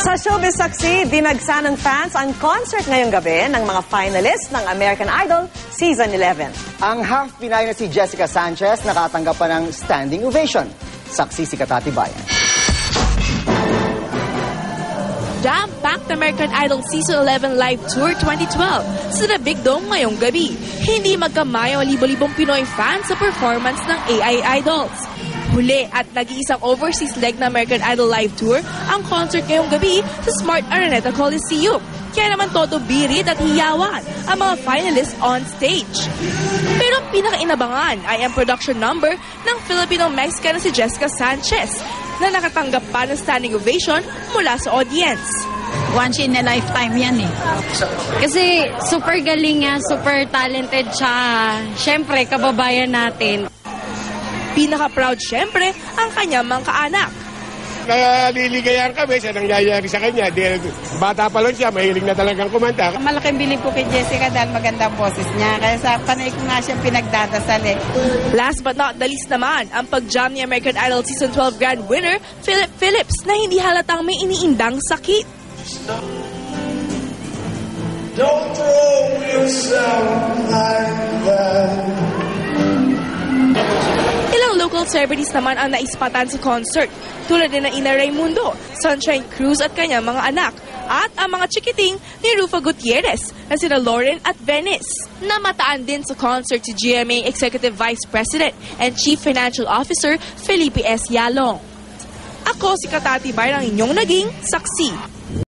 Sa Showbiz Saksi, dinagsa ng fans ang concert ngayong gabi ng mga finalists ng American Idol Season 11. Ang half-Pinay na si Jessica Sanchez nakatanggap pa ng standing ovation. Saksi si Katati Bayan. Jam-packed American Idol Season 11 Live Tour 2012 sa The Big Dome ngayong gabi. Hindi magkamayo ang libo-libong Pinoy fans sa performance ng AI Idols. Huli at nag-iisang overseas leg na American Idol Live Tour ang concert ngayong gabi sa Smart Araneta Coliseum. Kaya naman todo birit at hiyawan ang mga finalists on stage. Pero ang pinaka-inabangan ay ang production number ng Filipino-Mexican na si Jessica Sanchez na nakatanggap pa ng standing ovation mula sa audience. Once in a lifetime yan eh. Kasi super galing niya, super talented siya. Siyempre, kababayan natin. Pinaka-proud siyempre ang kanyang mga kaanak. Naliligayan kami sa nangyayari sa kanya. Dahil bata pa lang siya, mahilig na talagang kumanta. Malaking bilib ko kay Jessica dahil magandang boses niya. Kaya sa panay ko nga siya pinagdadasal eh. Last but not the least naman, ang pag-jam ni American Idol Season 12 Grand Winner, Philip Phillips, na hindi halatang may iniindang sakit. Don't throw yourself like that. Ilang local celebrities naman ang naispatan sa concert, tulad din ng Ina Raimundo, Sunshine Cruz at kanyang mga anak, at ang mga chikiting ni Rufa Gutierrez na sina Lauren at Venice. Namataan din sa concert si GMA Executive Vice President and Chief Financial Officer Felipe S. Yalong. Ako si Katati Bayan, ang inyong naging saksi.